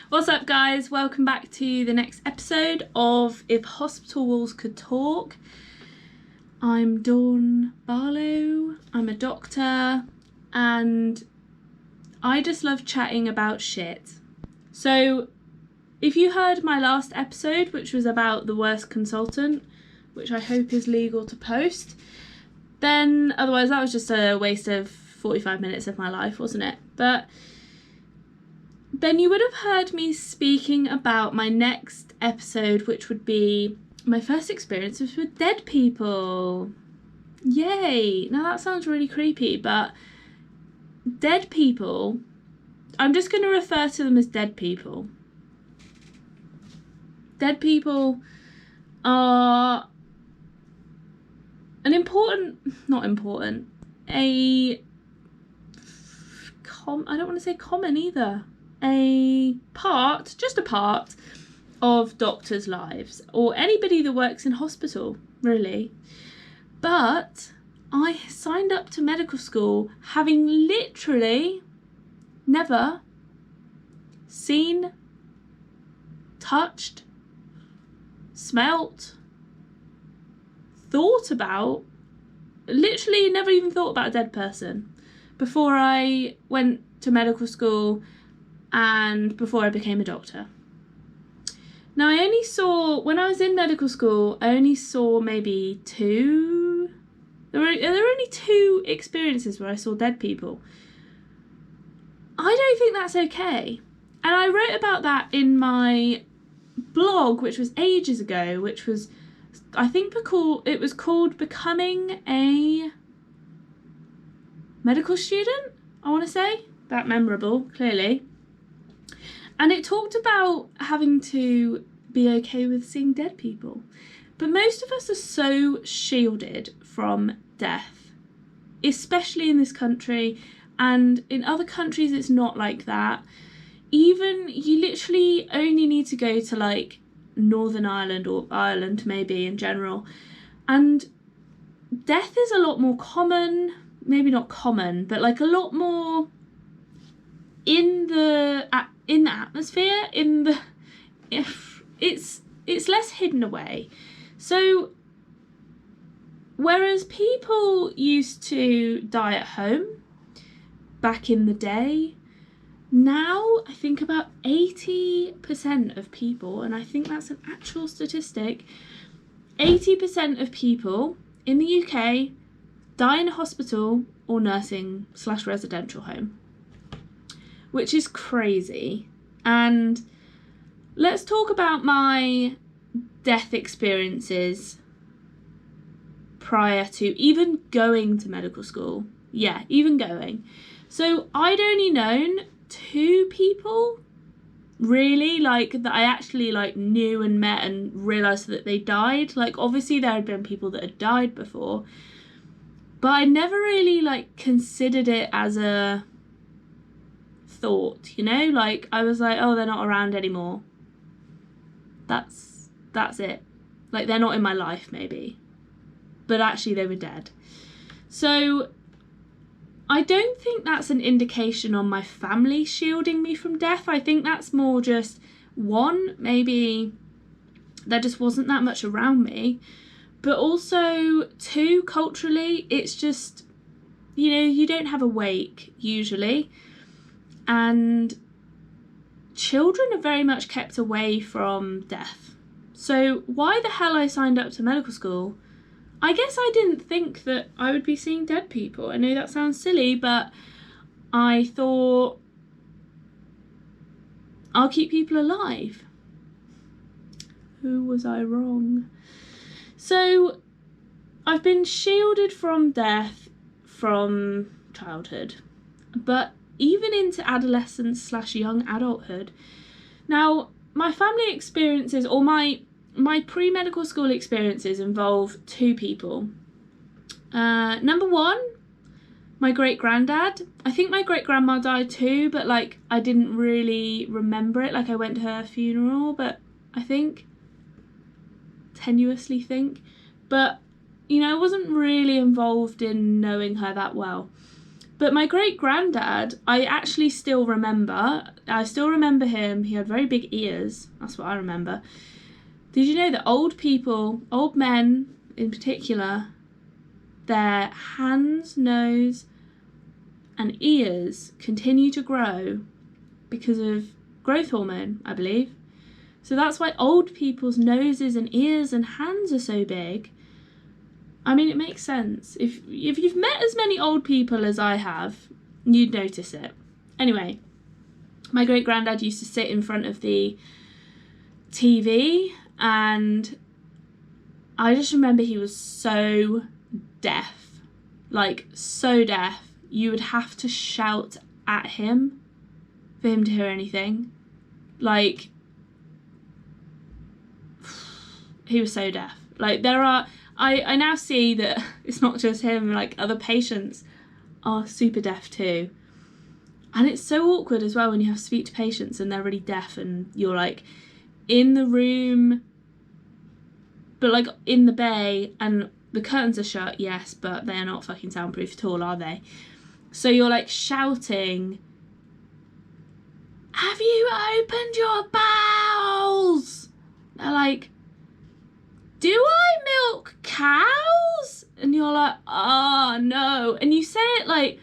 What's up, guys? Welcome back to the next episode of If Hospital Walls Could Talk. I'm Dawn Barlow. I'm a doctor and I just love chatting about shit. So if you heard my last episode, which was about the worst consultant, which I hope is legal to post, then otherwise that was just a waste of 45 minutes of my life, wasn't it? But then you would have heard me speaking about my next episode, which would be my first experiences with dead people. Yay! Now that sounds really creepy, but dead people, I'm just going to refer to them as dead people. Dead people are I don't want to say common either. Just a part of doctors' lives, or anybody that works in hospital, really. But I signed up to medical school having literally never seen, touched, smelt, thought about, literally never even thought about a dead person before I went to medical school and before I became a doctor. Now, when I was in medical school, I only saw maybe two. There were only two experiences where I saw dead people. I don't think that's okay. And I wrote about that in my blog, which was ages ago, which was, I think it was called Becoming a Medical Student, I want to say. That memorable, clearly. And it talked about having to be okay with seeing dead people. But most of us are so shielded from death, especially in this country, and in other countries it's not like that. Even, you literally only need to go to like Northern Ireland or Ireland maybe in general, and death is a lot more common, maybe not common, but like a lot more in the atmosphere, it's less hidden away. So whereas people used to die at home back in the day, now I think about 80% of people, and I think that's an actual statistic, 80% of people in the UK die in a hospital or nursing/residential home, which is crazy. And let's talk about my death experiences prior to even going to medical school. Yeah, even going. So I'd only known two people really, like, that I actually like knew and met and realised that they died. Like, obviously there had been people that had died before, but I never really like considered it as a thought, you know? Like, I was like, oh, they're not around anymore. That's it. Like, they're not in my life, maybe. But actually they were dead. So I don't think that's an indication on my family shielding me from death. I think that's more just, one, maybe there just wasn't that much around me. But also, two, culturally, it's just, you know, you don't have a wake usually. And children are very much kept away from death. So why the hell I signed up to medical school? I guess I didn't think that I would be seeing dead people. I know that sounds silly, but I thought I'll keep people alive. Who was I wrong? So I've been shielded from death from childhood, but even into adolescence/young adulthood. Now, my family experiences, or my pre-medical school experiences, involve two people. Number one, my great-granddad. I think my great-grandma died too, but like I didn't really remember it. Like, I went to her funeral, but I think, tenuously think, but you know, I wasn't really involved in knowing her that well. But my great-granddad, I actually still remember. I still remember him. He had very big ears. That's what I remember. Did you know that old people, old men in particular, their hands, nose, and ears continue to grow because of growth hormone, I believe. So that's why old people's noses and ears and hands are so big. I mean, it makes sense. If you've met as many old people as I have, you'd notice it. Anyway, my great-granddad used to sit in front of the TV, and I just remember he was so deaf. Like, so deaf. You would have to shout at him for him to hear anything. Like, he was so deaf. Like, I now see that it's not just him, like other patients are super deaf too. And it's so awkward as well when you have to speak to patients and they're really deaf and you're like in the room, but like in the bay and the curtains are shut, yes, but they're not fucking soundproof at all, are they? So you're like shouting, "Have you opened your bowels?" They're like, "Do I milk cows?" And you're like, "Oh no." And you say it like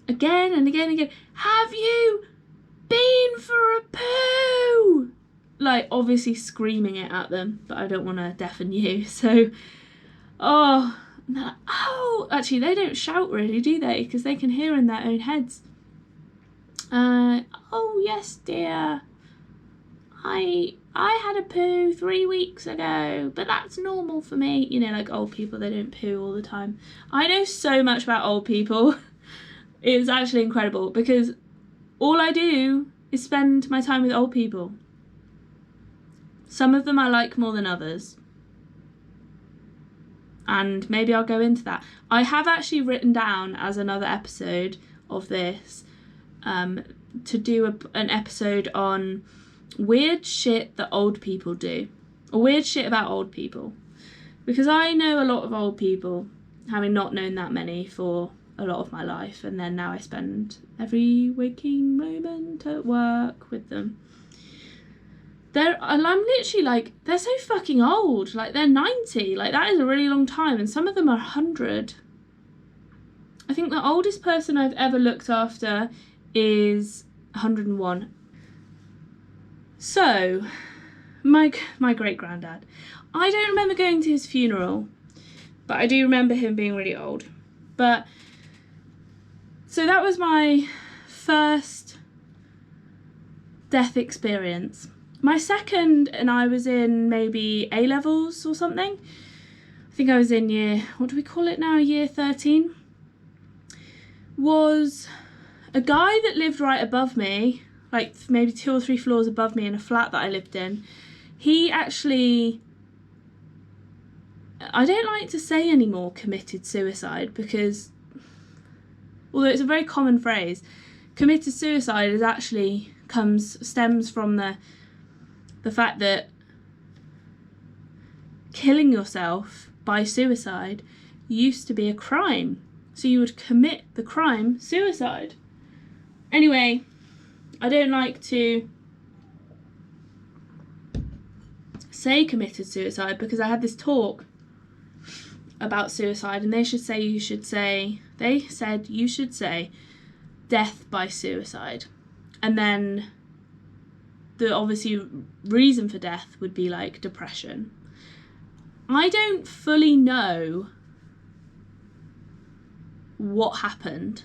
again and again and again. "Have you been for a poo?" Like obviously screaming it at them, but I don't want to deafen you. So, oh, and they're like, "Oh," actually they don't shout really, do they? Because they can hear in their own heads. "Oh yes, dear. I had a poo 3 weeks ago, but that's normal for me." You know, like old people, they don't poo all the time. I know so much about old people. It's actually incredible because all I do is spend my time with old people. Some of them I like more than others. And maybe I'll go into that. I have actually written down as another episode of this to do an episode on weird shit that old people do, or weird shit about old people, because I know a lot of old people, having not known that many for a lot of my life, and then now I spend every waking moment at work with them. I'm literally like, they're so fucking old, like they're 90, like that is a really long time, and some of them are 100. I think the oldest person I've ever looked after is 101. So, my great-granddad. I don't remember going to his funeral, but I do remember him being really old. But, so that was my first death experience. My second, and I was in maybe A-levels or something. I think I was in what do we call it now, year 13. Was a guy that lived right above me, like maybe 2 or 3 floors above me in a flat that I lived in. He actually, I don't like to say anymore committed suicide, because although it's a very common phrase, committed suicide is actually stems from the fact that killing yourself by suicide used to be a crime. So you would commit the crime suicide. Anyway, I don't like to say committed suicide because I had this talk about suicide and they said you should say death by suicide. And then the obviously reason for death would be like depression. I don't fully know what happened.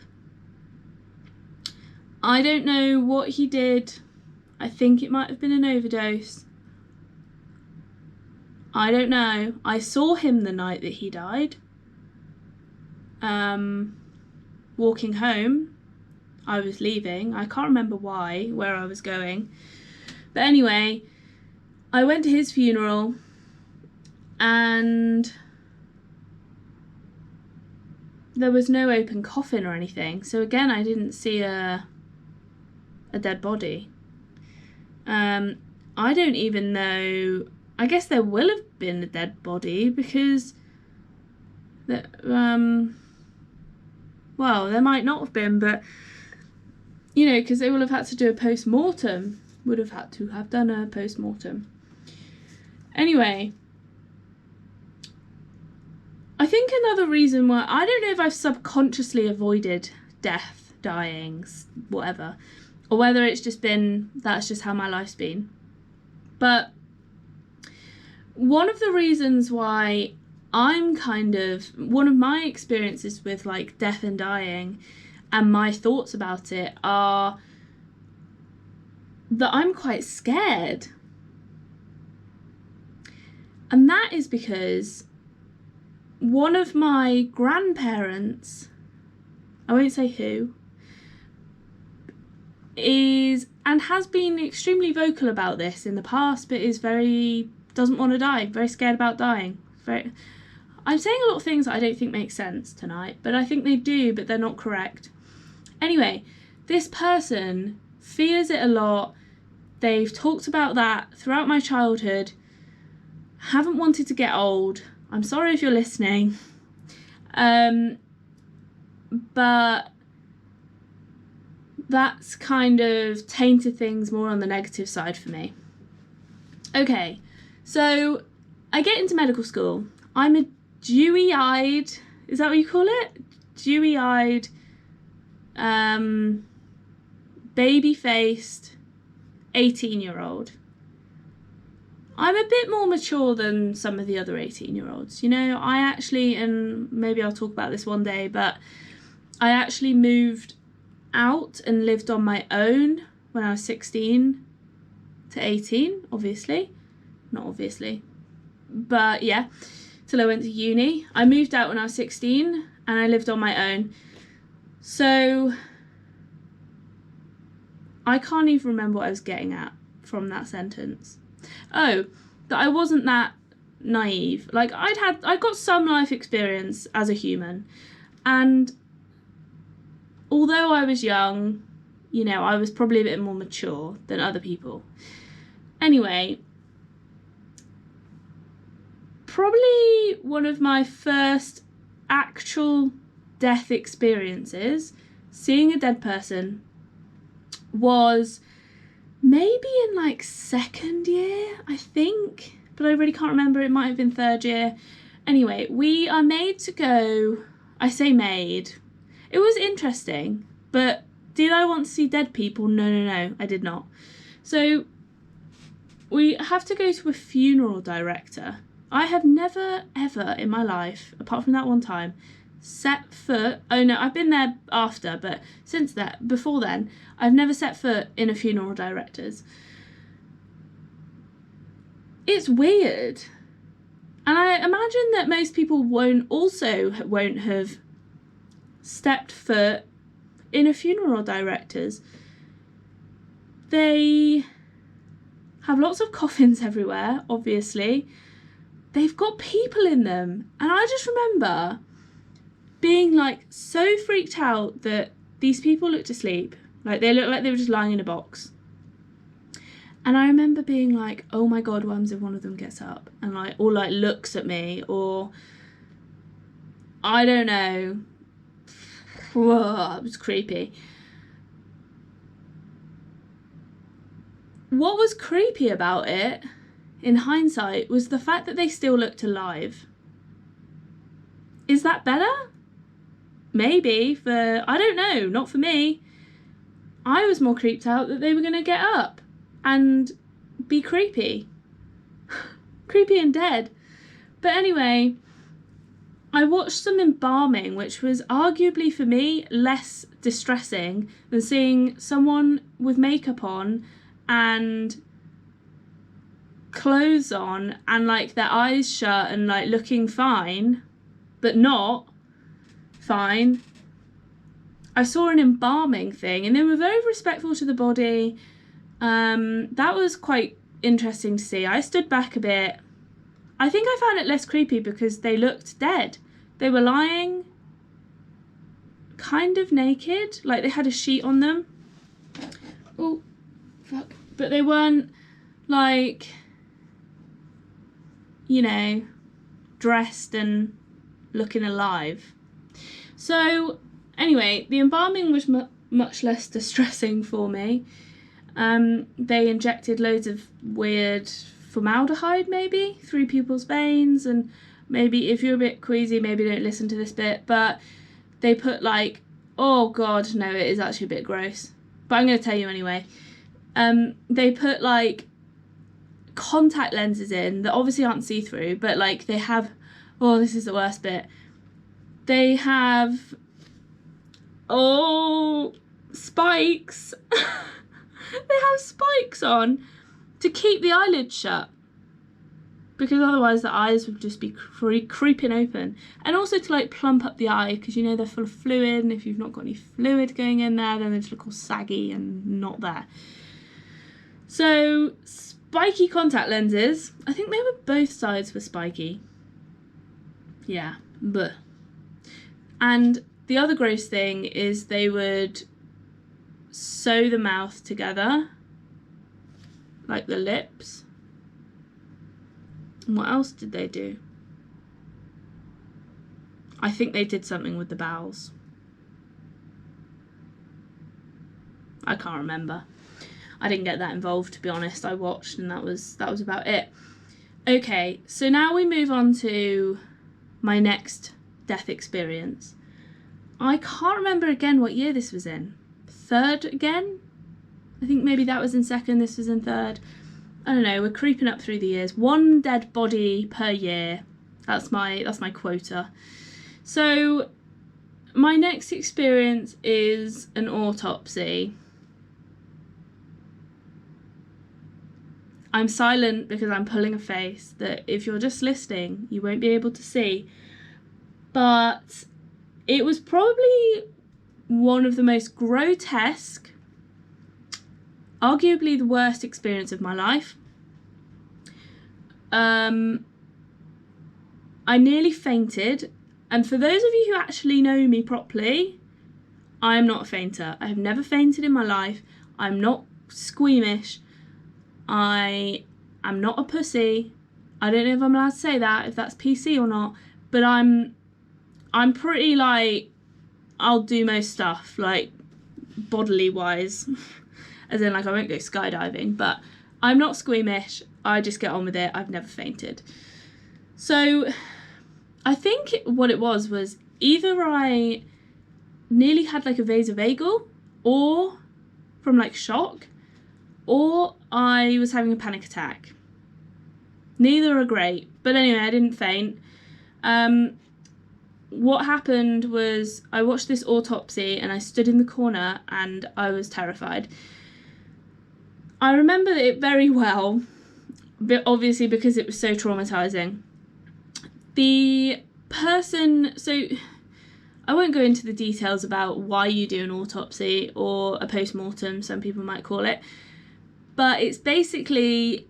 I don't know what he did. I think it might have been an overdose. I don't know. I saw him the night that he died. Walking home. I was leaving. I can't remember where I was going. But anyway, I went to his funeral and there was no open coffin or anything. So again, I didn't see a dead body. I don't even know. I guess there will have been a dead body because Well, there might not have been, but, you know, because they will have had to do a post-mortem. Would have had to have done a post-mortem. Anyway, I think another reason why, I don't know if I've subconsciously avoided death, dying, whatever, or whether it's just been, that's just how my life's been. But one of the reasons why I'm one of my experiences with like death and dying and my thoughts about it are that I'm quite scared. And that is because one of my grandparents, I won't say who, is and has been extremely vocal about this in the past, but doesn't want to die, very scared about dying. I'm saying a lot of things that I don't think make sense tonight, but I think they do, but they're not correct. Anyway, this person fears it a lot. They've talked about that throughout my childhood. Haven't wanted to get old. I'm sorry if you're listening. But that's kind of tainted things more on the negative side for me. Okay, so I get into medical school. I'm a dewy-eyed, is that what you call it? Dewy-eyed, baby-faced 18-year-old. I'm a bit more mature than some of the other 18-year-olds. You know, I actually, and maybe I'll talk about this one day, but I actually moved out and lived on my own when I was 16 to 18, obviously. Not obviously, but yeah, till I went to uni. I moved out when I was 16 and I lived on my own. So I can't even remember what I was getting at from that sentence. Oh, that I wasn't that naive. Like I got some life experience as a human, and although I was young, you know, I was probably a bit more mature than other people. Anyway, probably one of my first actual death experiences, seeing a dead person, was maybe in like second year, I think, but I really can't remember. It might have been third year. Anyway, we are made to go, I say made, it was interesting, but did I want to see dead people? No, I did not. So we have to go to a funeral director. I have never, ever in my life, apart from that one time, set foot, oh no, I've been there after, but since that, before then, I've never set foot in a funeral director's. It's weird. And I imagine that most people won't have stepped foot in a funeral director's. They have lots of coffins everywhere, obviously. They've got people in them. And I just remember being like so freaked out that these people looked asleep. Like they looked like they were just lying in a box. And I remember being like, oh my God, what happens if one of them gets up and like, or like looks at me, or I don't know. Whoa, it was creepy. What was creepy about it, in hindsight, was the fact that they still looked alive. Is that better? Maybe for, I don't know, not for me. I was more creeped out that they were going to get up and be creepy. Creepy and dead. But anyway, I watched some embalming, which was arguably for me less distressing than seeing someone with makeup on and clothes on and like their eyes shut and like looking fine, but not fine. I saw an embalming thing and they were very respectful to the body. That was quite interesting to see. I stood back a bit. I think I found it less creepy because they looked dead. They were lying kind of naked, like they had a sheet on them. Oh, fuck. But they weren't like, you know, dressed and looking alive. So Anyway, the embalming was much less distressing for me. They injected loads of weird formaldehyde maybe through people's veins, and maybe if you're a bit queasy, maybe don't listen to this bit, but they put like, oh god, no, it is actually a bit gross, but I'm going to tell you anyway. They put like contact lenses in that obviously aren't see-through, but like they have, oh, this is the worst bit. They have, spikes. They have spikes on to keep the eyelids shut, because otherwise the eyes would just be creeping open, and also to like plump up the eye, because you know they're full of fluid, and if you've not got any fluid going in there, then they just look all saggy and not there. So spiky contact lenses, I think they were both sides were spiky. Yeah, bleh. And the other gross thing is they would sew the mouth together, like the lips. And what else did they do? I think they did something with the bowels. I can't remember. I didn't get that involved, to be honest. I watched and that was about it. Okay, so now we move on to my next death experience. I can't remember again what year this was in. Third again? I think maybe that was in second, this was in third. I don't know, we're creeping up through the years. 1 dead body per year. That's my quota. So my next experience is an autopsy. I'm silent because I'm pulling a face that if you're just listening, you won't be able to see. But it was probably one of the most grotesque, arguably the worst experience of my life. I nearly fainted, and for those of you who actually know me properly, I am not a fainter. I have never fainted in my life. I'm not squeamish. I am not a pussy. I don't know if I'm allowed to say that, if that's PC or not, but I'm pretty like, I'll do most stuff, like bodily wise, as in like I won't go skydiving, but I'm not squeamish. I just get on with it. I've never fainted. So I think what it was either I nearly had like a vasovagal, or from like shock, or I was having a panic attack. Neither are great, but anyway, I didn't faint. What happened was I watched this autopsy and I stood in the corner and I was terrified. I remember it very well, but obviously because it was so traumatizing. The person, so I won't go into the details about why you do an autopsy or a post-mortem, some people might call it, but it's basically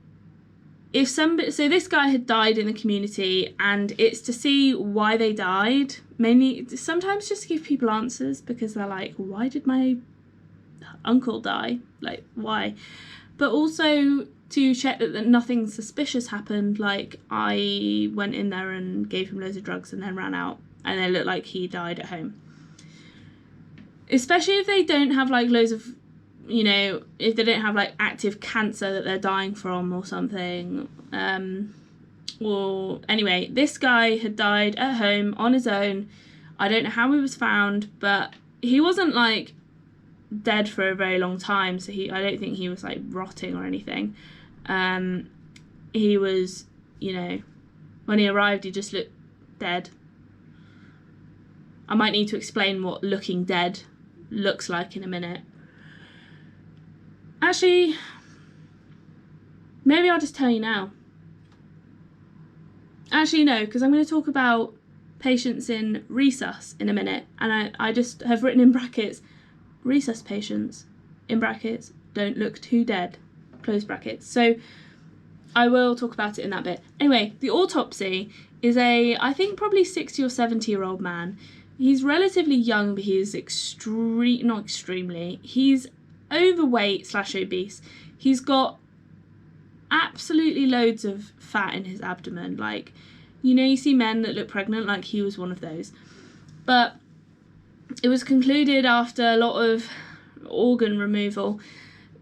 if somebody, so this guy had died in the community, and it's to see why they died, mainly sometimes just to give people answers, because they're like, why did my uncle die, like why, but also to check that nothing suspicious happened, like I went in there and gave him loads of drugs and then ran out and it looked like he died at home. Especially if they don't have like loads of, you know, if they don't have like active cancer that they're dying from or something. Or anyway, this guy had died at home on his own. I don't know how he was found, but he wasn't like dead for a very long time, so I don't think he was like rotting or anything. He was, you know, when he arrived he just looked dead. I might need to explain what looking dead looks like in a minute. Actually, maybe I'll just tell you now. Actually, no, because I'm going to talk about patients in resus in a minute, and I just have written in brackets, resus patients, in brackets, don't look too dead, close brackets. So I will talk about it in that bit. Anyway, the autopsy is I think probably 60 or 70-year-old man. He's relatively young, but he's not extremely. He's overweight / obese. He's got absolutely loads of fat in his abdomen. Like, you know, you see men that look pregnant, like he was one of those. But it was concluded after a lot of organ removal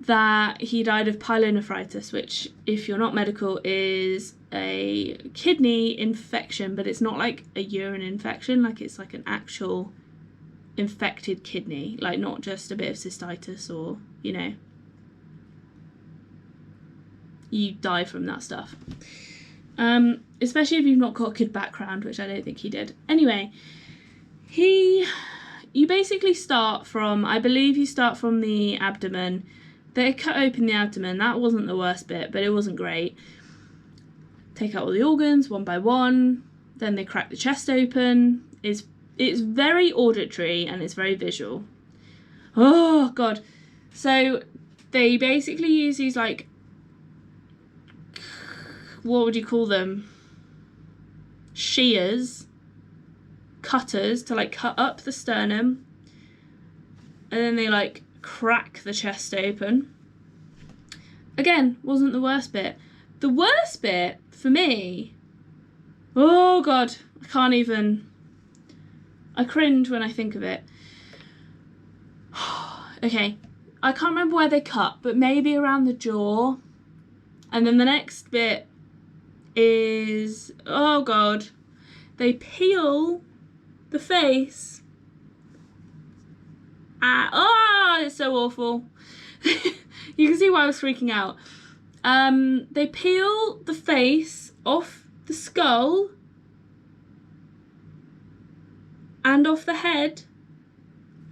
that he died of pyelonephritis, which, if you're not medical, is a kidney infection, but it's not like a urine infection, like it's like an actual infected kidney, like not just a bit of cystitis or, you know, you die from that stuff. Especially if you've not got a good background, which I don't think he did. Anyway, you basically start from, I believe you start from the abdomen. They cut open the abdomen. That wasn't the worst bit, but it wasn't great. Take out all the organs one by one. Then they crack the chest open. It's very auditory and it's very visual. Oh, God. So they basically use these, like, what would you call them? Shears, cutters, to, like, cut up the sternum. And then they, like, crack the chest open. Again, wasn't the worst bit. The worst bit for me, oh God, I cringe when I think of it. Okay, I can't remember where they cut, but maybe around the jaw. And then the next bit is, oh God, they peel the face. It's so awful. You can see why I was freaking out. They peel the face off the skull and off the head,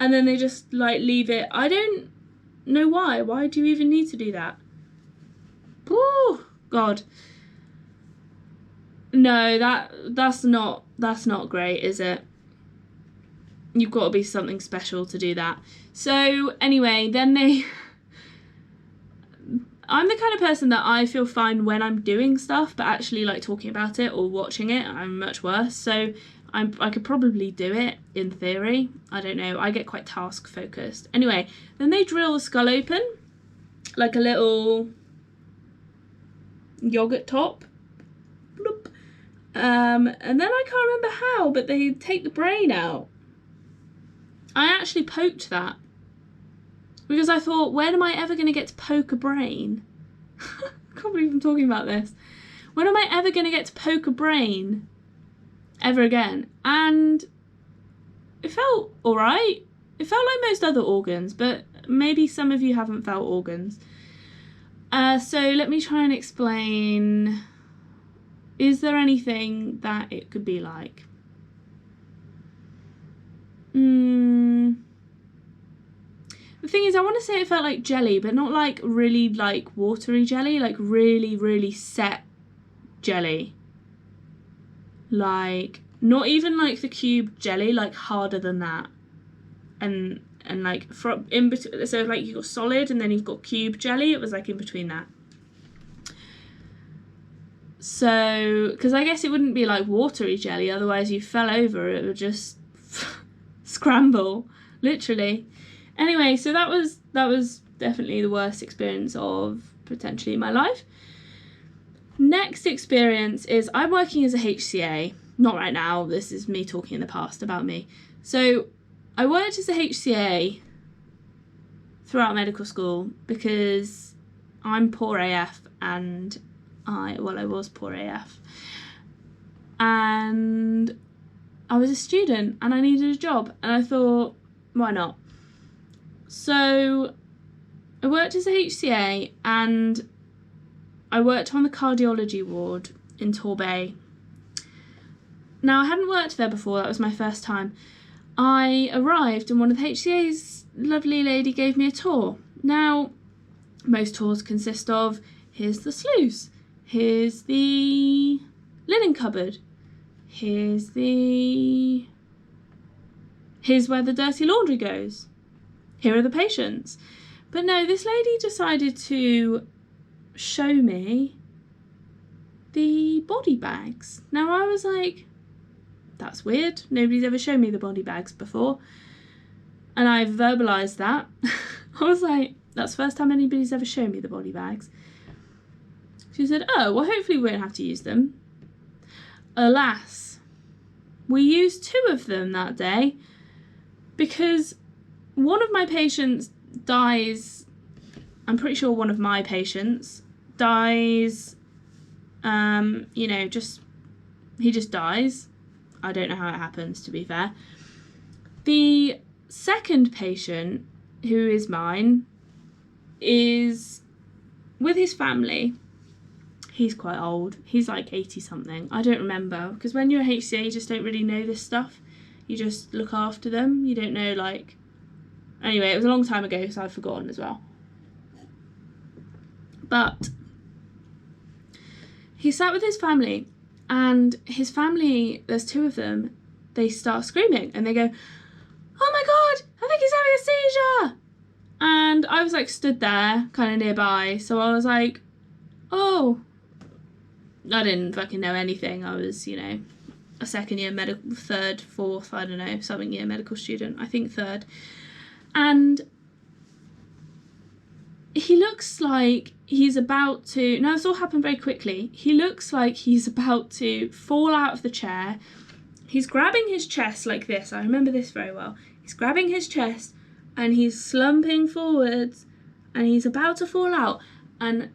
and then they just, like, leave it. I don't know why. Why do you even need to do that? Oh God. No, that's not great, is it? You've got to be something special to do that. So anyway, then I'm the kind of person that I feel fine when I'm doing stuff, but actually, like, talking about it or watching it, I'm much worse. So I could probably do it in theory. I don't know. I get quite task focused. Anyway, then they drill the skull open like a little yogurt top. Bloop. And then I can't remember how, but they take the brain out. I actually poked that because I thought, when am I ever going to get to poke a brain? I can't believe I'm talking about this. When am I ever going to get to poke a brain ever again? And it felt alright. It felt like most other organs, but maybe some of you haven't felt organs. So let me try and explain. Is there anything that it could be like? The thing is, I want to say it felt like jelly, but not like really like watery jelly, like really, really set jelly. Like, not even like the cube jelly, like harder than that. And like from in between, so like you've got solid and then you've got cube jelly. It was like in between that. So, because I guess it wouldn't be like watery jelly, otherwise you fell over, it would just scramble, literally. Anyway, so that was definitely the worst experience of potentially my life. Next experience is I'm working as a HCA. Not right now, this is me talking in the past about me. So I worked as a HCA throughout medical school because I'm poor AF and I was poor AF. And I was a student and I needed a job and I thought, why not? So I worked as a HCA and I worked on the cardiology ward in Torbay. Now, I hadn't worked there before, that was my first time. I arrived and one of the HCA's lovely lady gave me a tour. Now, most tours consist of, here's the sluice, here's the linen cupboard, here's where the dirty laundry goes. Here are the patients. But no, this lady decided to show me the body bags. Now I was like, that's weird. Nobody's ever shown me the body bags before. And I verbalised that. I was like, that's the first time anybody's ever shown me the body bags. She said, oh, well, hopefully we won't have to use them. Alas, we used 2 of them that day. because one of my patients dies, I'm pretty sure one of my patients dies, he just dies. I don't know how it happens, to be fair. The second patient, who is mine, is with his family. He's quite old. He's like 80 something. I don't remember, because when you're a HCA, you just don't really know this stuff. You just look after them. You don't know, like... Anyway, it was a long time ago, so I've forgotten as well. But he sat with his family, and his family, there's two of them, they start screaming, and they go, "Oh my God, I think he's having a seizure!" And I was like stood there, kind of nearby, so I was like, oh, I didn't fucking know anything. I was, a second year medical, third, fourth, I don't know, something year medical student, I think third. And he looks like he's about to, now this all happened very quickly, he looks like he's about to fall out of the chair. He's grabbing his chest like this, I remember this very well. He's grabbing his chest and he's slumping forwards and he's about to fall out. And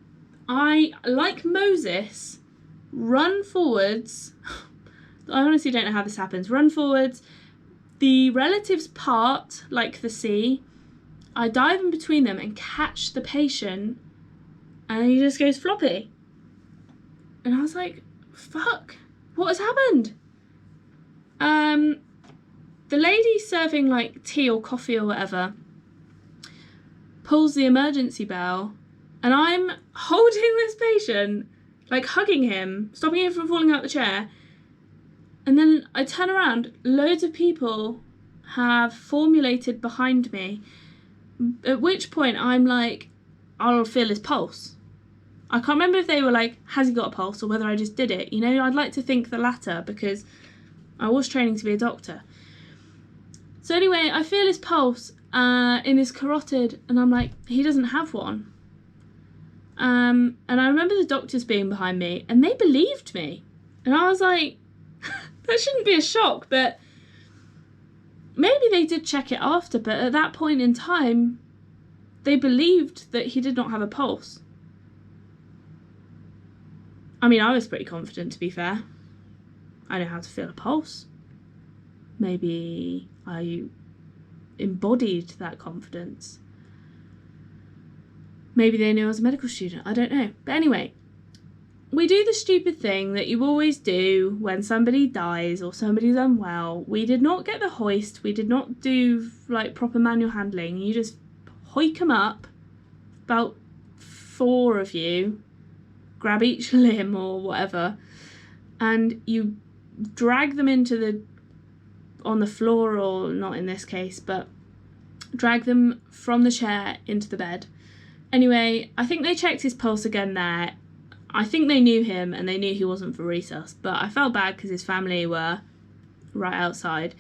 I, like Moses, run forwards. I honestly don't know how this happens. Run forwards. The relatives part like the sea. I dive in between them and catch the patient, and he just goes floppy. And I was like, fuck, what has happened? The lady serving like tea or coffee or whatever pulls the emergency bell, and I'm holding this patient, like hugging him, stopping him from falling out the chair. And then I turn around, loads of people have formulated behind me, at which point I'm like, I'll feel his pulse. I can't remember if they were like, has he got a pulse, or whether I just did it. I'd like to think the latter, because I was training to be a doctor. So anyway, I feel his pulse in his carotid, and I'm like, he doesn't have one. And I remember the doctors being behind me, and they believed me. And I was like, that shouldn't be a shock, but maybe they did check it after, but at that point in time, they believed that he did not have a pulse. I mean, I was pretty confident, to be fair. I know how to feel a pulse. Maybe I embodied that confidence. Maybe they knew I was a medical student, I don't know. But anyway, we do the stupid thing that you always do when somebody dies or somebody's unwell. We did not get the hoist. We did not do like proper manual handling. You just hoik them up, about 4 of you, grab each limb or whatever, and you drag them on the floor, or not in this case, but drag them from the chair into the bed. Anyway, I think they checked his pulse again there. I think they knew him and they knew he wasn't for resus, but I felt bad because his family were right outside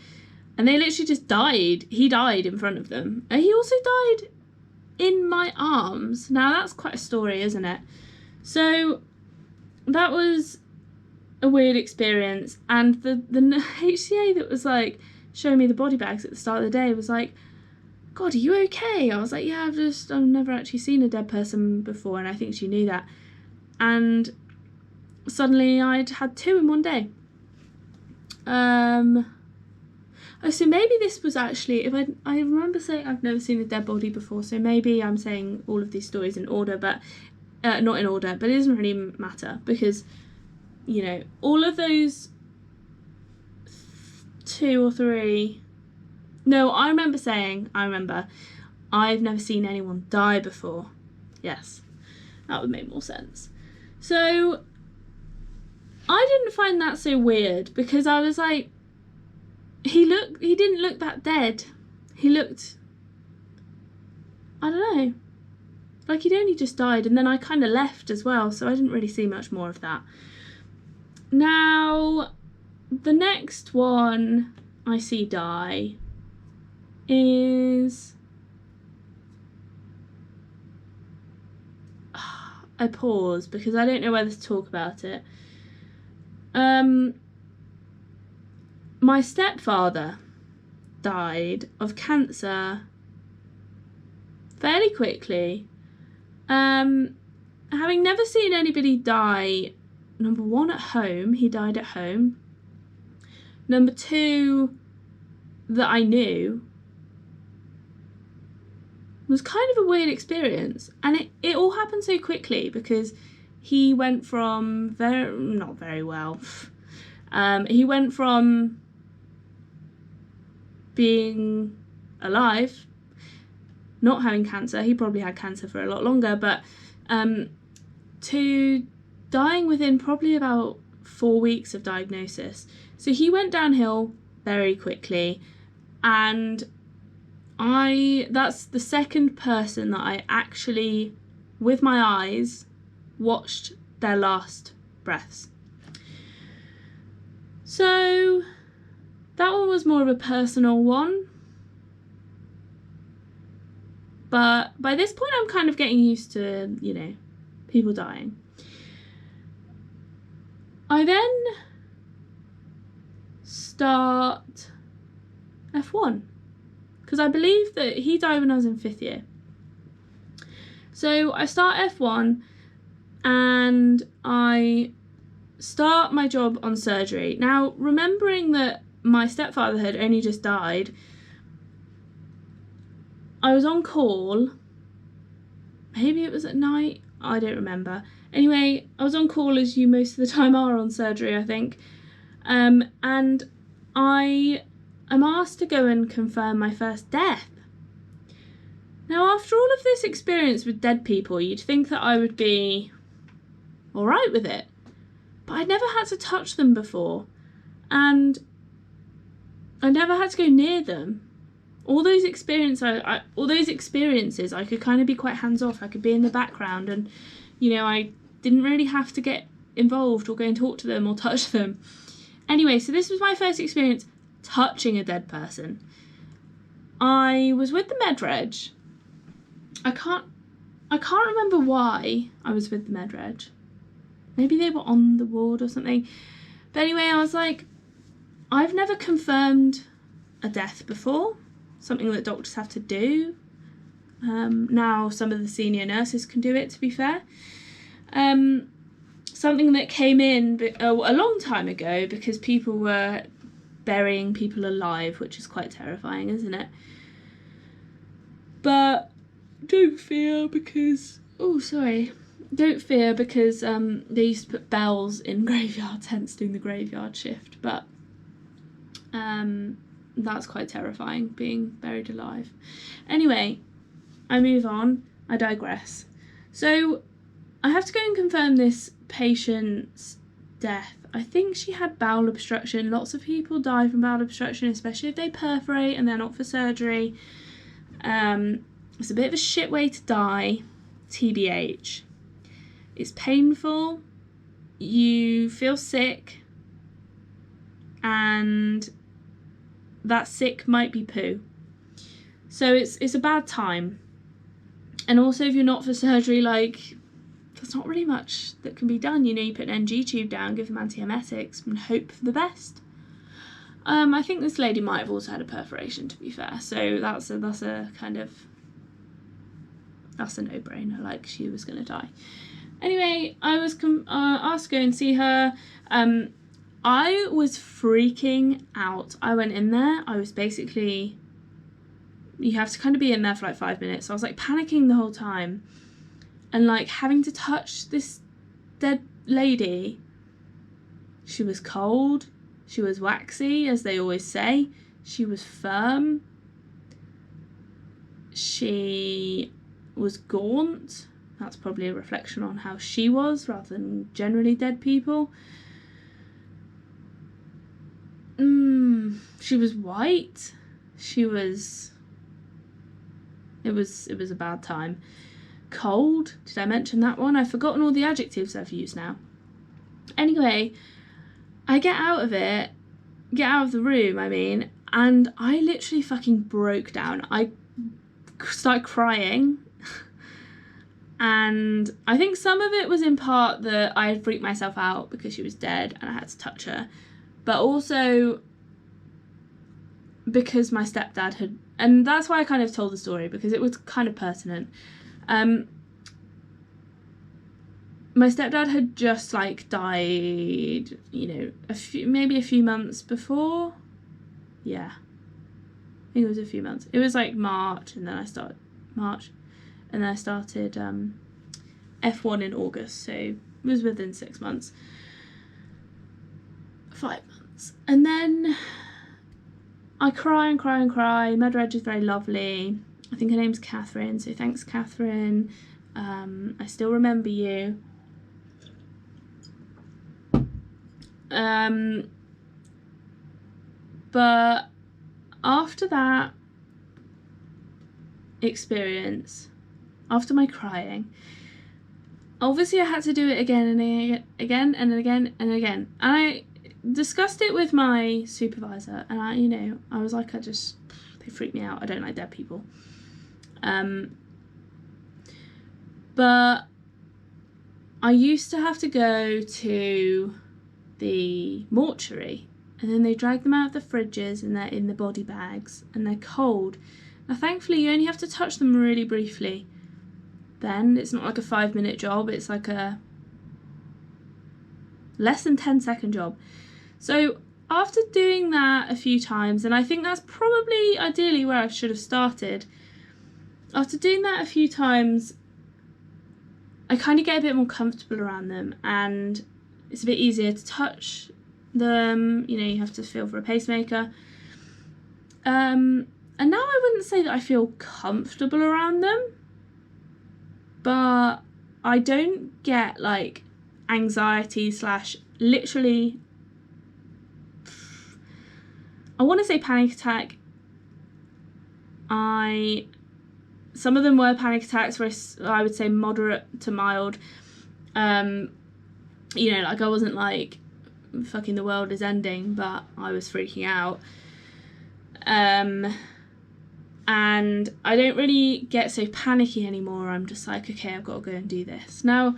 and they literally just died. He died in front of them. And he also died in my arms. Now that's quite a story, isn't it? So that was a weird experience. And the HCA that was like showing me the body bags at the start of the day was like, God, are you okay? I was like, yeah, I've never actually seen a dead person before, and I think she knew that. And suddenly I'd had 2 in one day. So maybe this was actually, if I remember saying I've never seen a dead body before, so maybe I'm saying all of these stories in order, but not in order, but it doesn't really matter, because, all of those 2 or 3, no, I remember saying, I've never seen anyone die before. Yes, that would make more sense. So I didn't find that so weird, because I was like, he didn't look that dead. He looked, I don't know, like he'd only just died, and then I kind of left as well, so I didn't really see much more of that. Now, the next one I see die is, I pause because I don't know whether to talk about it. My stepfather died of cancer fairly quickly. Having never seen anybody die, number one, at home, he died at home. Number two, that I knew, was kind of a weird experience. And it all happened so quickly because he went from not very well. He went from being alive, not having cancer, he probably had cancer for a lot longer, but to dying within probably about 4 weeks of diagnosis. So he went downhill very quickly, and that's the second person that I actually, with my eyes, watched their last breaths. So that one was more of a personal one. But by this point, I'm kind of getting used to, people dying. I then start F1. Because I believe that he died when I was in 5th year. So I start F1 and I start my job on surgery. Now, remembering that my stepfather had only just died, I was on call. Maybe it was at night. I don't remember. Anyway, I was on call, as you most of the time are on surgery, I think. And I am asked to go and confirm my first death. Now, after all of this experience with dead people, you'd think that I would be alright with it. But I'd never had to touch them before. And I never had to go near them. All those experiences, I could kind of be quite hands-off. I could be in the background and, I didn't really have to get involved or go and talk to them or touch them. Anyway, so this was my first experience touching a dead person. I was with the med-reg. I can't remember why I was with the med-reg. Maybe they were on the ward or something. But anyway, I was like, I've never confirmed a death before. Something that doctors have to do. Now some of the senior nurses can do it, to be fair. Something that came in a long time ago because people were burying people alive, which is quite terrifying, isn't it? But don't fear because they used to put bells in graveyard tents doing the graveyard shift, but that's quite terrifying, being buried alive. Anyway, I move on. I digress. So I have to go and confirm this patient's death. I think she had bowel obstruction. Lots of people die from bowel obstruction, especially if they perforate and they're not for surgery. It's a bit of a shit way to die, TBH. It's painful, you feel sick, and that sick might be poo. So it's a bad time. And also, if you're not for surgery, there's not really much that can be done. You put an NG tube down, give them antiemetics, and hope for the best. I think this lady might have also had a perforation, to be fair. So that's a no-brainer. She was going to die. Anyway, I was asked to go and see her. I was freaking out. I went in there. I was basically... You have to kind of be in there for 5 minutes. So I was panicking the whole time. And having to touch this dead lady. She was cold. She was waxy, as they always say. She was firm. She was gaunt. That's probably a reflection on how she was rather than generally dead people. She was white. It was a bad time. Cold. Did I mention that one? I've forgotten all the adjectives I've used now. Anyway, I get out of the room, and I literally fucking broke down. I started crying. And I think some of it was in part that I had freaked myself out because she was dead and I had to touch her. But also because my stepdad had, and that's why I kind of told the story, because it was kind of pertinent. My stepdad had just like died, you know, maybe a few months before. Yeah, I think it was a few months. It was like March, and then I started F1 in August, so it was within 6 months, 5 months, and then I cry and cry and cry. Med Reg is very lovely. I think her name's Catherine, so thanks, Catherine. I still remember you. But after that experience, after my crying, obviously I had to do it again and again and again and again. And I discussed it with my supervisor, and I was like, they freak me out. I don't like dead people. But I used to have to go to the mortuary, and then they drag them out of the fridges, and they're in the body bags, and they're cold. Now thankfully you only have to touch them really briefly. Then it's not like a 5-minute job, it's like a less than 10-second job. So after doing that a few times, and I think that's probably ideally where I should have started, after doing that a few times, I kind of get a bit more comfortable around them, and it's a bit easier to touch them. You have to feel for a pacemaker. And now I wouldn't say that I feel comfortable around them, but I don't get like anxiety / literally, I want to say panic attack. Some of them were panic attacks where I would say moderate to mild. Like I wasn't like fucking the world is ending, but I was freaking out. And I don't really get so panicky anymore. I'm just like, okay, I've got to go and do this. Now,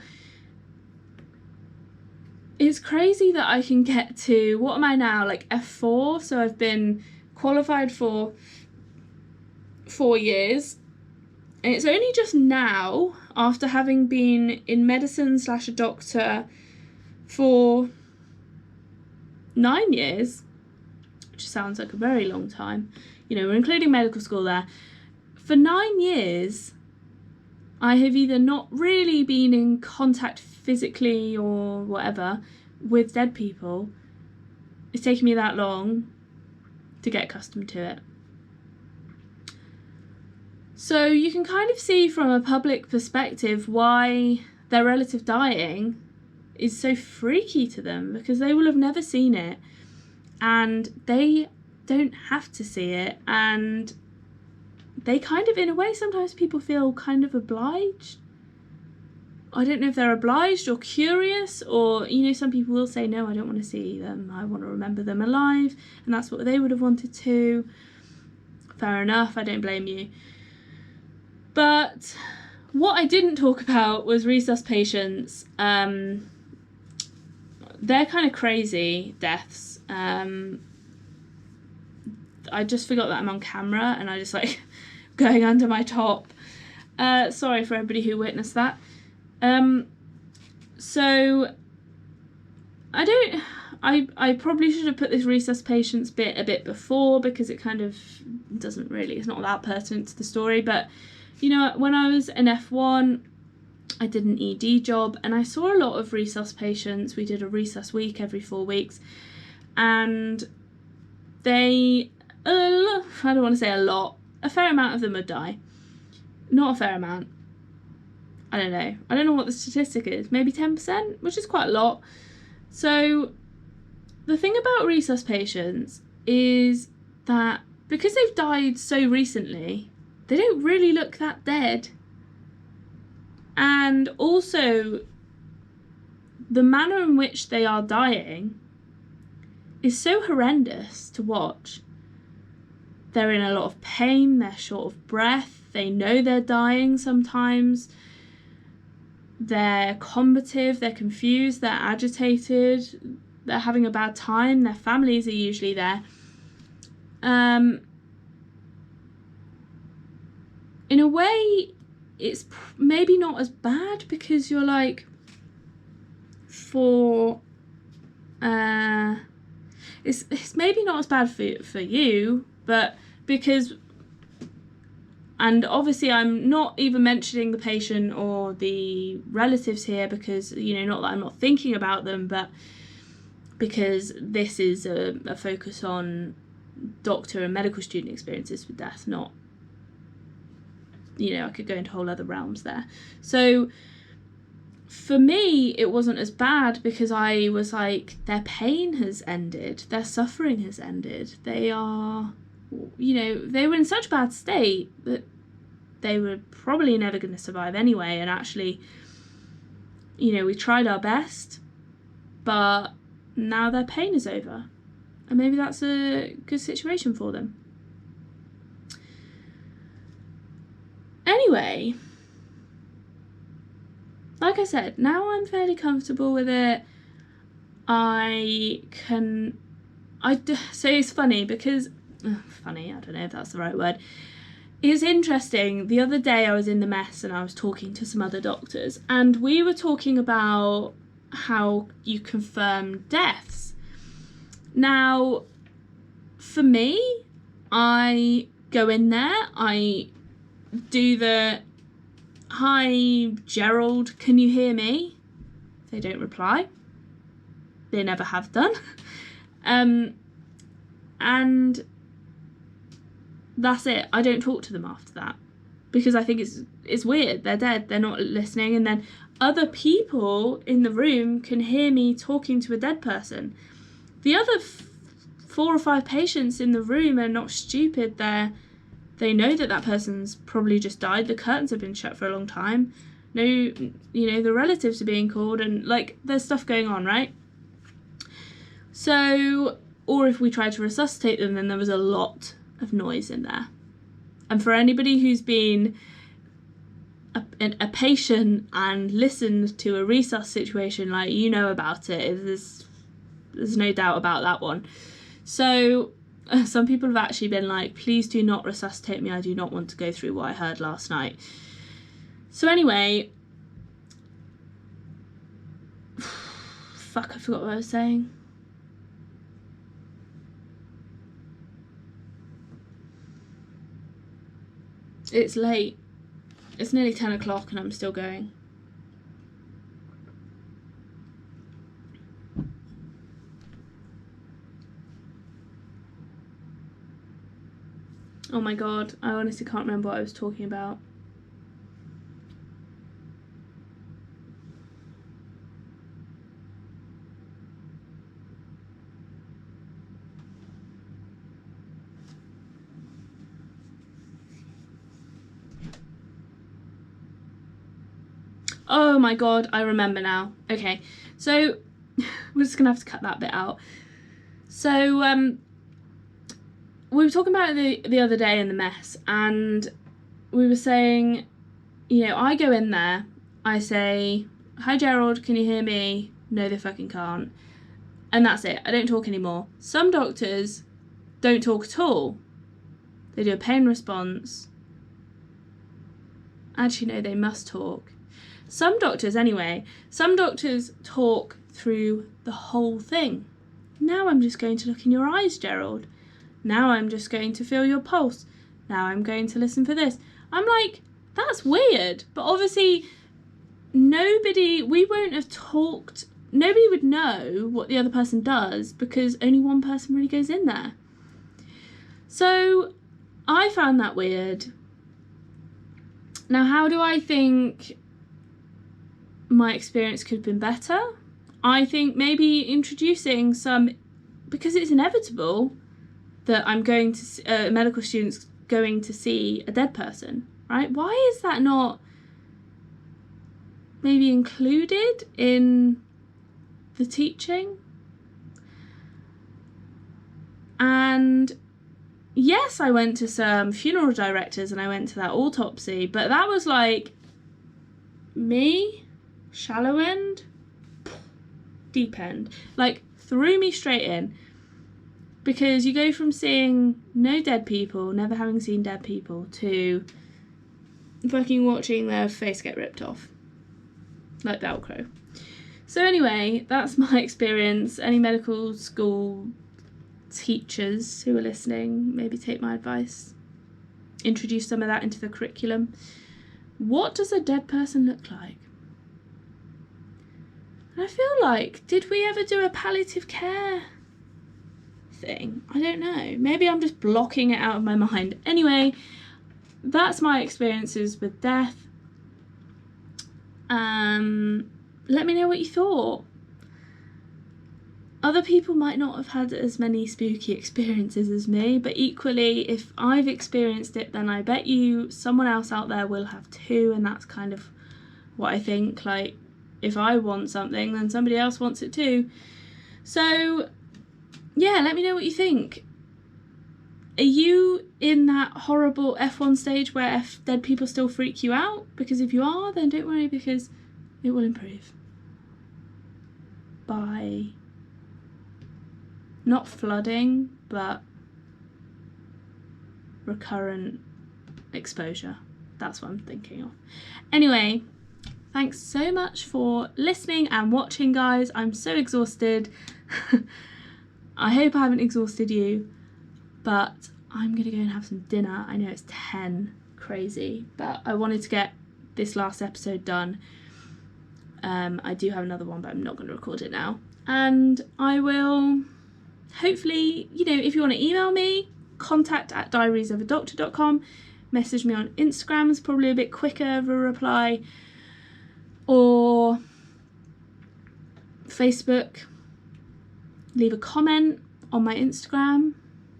it's crazy that I can get to, what am I now, like F4? So I've been qualified for 4 years. And it's only just now, after having been in medicine / a doctor for 9 years, which sounds like a very long time. We're including medical school there. For 9 years, I have either not really been in contact physically or whatever with dead people. It's taken me that long to get accustomed to it. So you can kind of see from a public perspective why their relative dying is so freaky to them, because they will have never seen it and they don't have to see it, and they kind of, in a way, sometimes people feel kind of obliged. I don't know if they're obliged or curious, or some people will say, no, I don't want to see them, I want to remember them alive, and that's what they would have wanted to. Fair enough, I don't blame you. But what I didn't talk about was resus patients. They're kind of crazy deaths. I just forgot that I'm on camera and I just like going under my top. Sorry for everybody who witnessed that. So I probably should have put this resus patients bit a bit before, because it kind of it's not that pertinent to the story. But when I was an F1, I did an ED job and I saw a lot of resus patients. We did a resus week every 4 weeks, and I don't want to say a lot, a fair amount of them would die. Not a fair amount. I don't know what the statistic is, maybe 10%, which is quite a lot. So the thing about resus patients is that because they've died so recently, they don't really look that dead. And also, the manner in which they are dying is so horrendous to watch. They're in a lot of pain, they're short of breath, they know they're dying sometimes, they're combative, they're confused, they're agitated, they're having a bad time, their families are usually there. in a way, it's maybe not as bad because you're like, it's maybe not as bad for you, but because, and obviously I'm not even mentioning the patient or the relatives here because, you know, not that I'm not thinking about them, but because this is a focus on doctor and medical student experiences with death, not, you know, I could go into whole other realms there. So for me, it wasn't as bad because I was like, their pain has ended, their suffering has ended. They are, you know, they were in such bad state that they were probably never going to survive anyway. And actually, you know, we tried our best, but now their pain is over. And maybe that's a good situation for them. Anyway, like I said, now I'm fairly comfortable with it. So it's funny because, funny, I don't know if that's the right word. It's interesting. The other day I was in the mess and I was talking to some other doctors and we were talking about how you confirm deaths. Now, for me, I go in there, I do the, "Hi, Gerald, can you hear me?" They don't reply. They never have done. And that's it. I don't talk to them after that because I think it's weird. They're dead. They're not listening. And then other people in the room can hear me talking to a dead person. The other 4 or 5 patients in the room are not stupid. They know that person's probably just died. The curtains have been shut for a long time. No, you know, the relatives are being called and like there's stuff going on, right? So, or if we tried to resuscitate them, then there was a lot of noise in there. And for anybody who's been a patient and listened to a resus situation, like, you know about it. There's no doubt about that one. So some people have actually been like, "Please do not resuscitate me. I do not want to go through what I heard last night." So anyway, fuck, I forgot what I was saying. It's late. It's nearly 10 o'clock and I'm still going. Oh my god, I honestly can't remember what I was talking about. Oh my god, I remember now. Okay, so we're just gonna have to cut that bit out. So we were talking about it the other day in the mess, and we were saying, you know, I go in there, I say, "Hi Gerald, can you hear me?" No, they fucking can't. And that's it. I don't talk anymore. Some doctors don't talk at all. They do a pain response. Actually, no, they must talk. Some doctors, anyway, some doctors talk through the whole thing. "Now I'm just going to look in your eyes, Gerald. Now I'm just going to feel your pulse. Now I'm going to listen for this." I'm like, that's weird. But obviously, nobody would know what the other person does because only one person really goes in there. So I found that weird. Now, how do I think my experience could have been better? I think maybe introducing some, because it's inevitable that I'm going to, medical students going to see a dead person, right? Why is that not maybe included in the teaching? And yes, I went to some funeral directors and I went to that autopsy, but that was like me, shallow end, deep end, like threw me straight in. Because you go from seeing no dead people, never having seen dead people, to fucking watching their face get ripped off. Like Velcro. So anyway, that's my experience. Any medical school teachers who are listening, maybe take my advice. Introduce some of that into the curriculum. What does a dead person look like? And I feel like, did we ever do a palliative care thing? I don't know. Maybe I'm just blocking it out of my mind. Anyway, that's my experiences with death. Let me know what you thought. Other people might not have had as many spooky experiences as me, but equally, if I've experienced it, then I bet you someone else out there will have too, and that's kind of what I think. Like, if I want something, then somebody else wants it too. So, yeah, let me know what you think. Are you in that horrible F1 stage where dead people still freak you out? Because if you are, then don't worry, because it will improve. By not flooding, but recurrent exposure. That's what I'm thinking of. Anyway, thanks so much for listening and watching, guys. I'm so exhausted. I hope I haven't exhausted you, but I'm gonna go and have some dinner. I know it's 10, crazy, but I wanted to get this last episode done. I do have another one, but I'm not going to record it now. And I will hopefully, you know, if you want to email me, contact@diariesofadoctor.com. Message me on Instagram is probably a bit quicker of a reply. Or Facebook. Leave a comment on my Instagram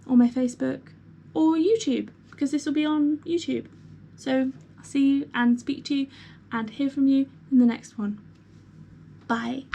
or my Facebook or YouTube, because this will be on YouTube. So I'll see you and speak to you and hear from you in the next one. Bye.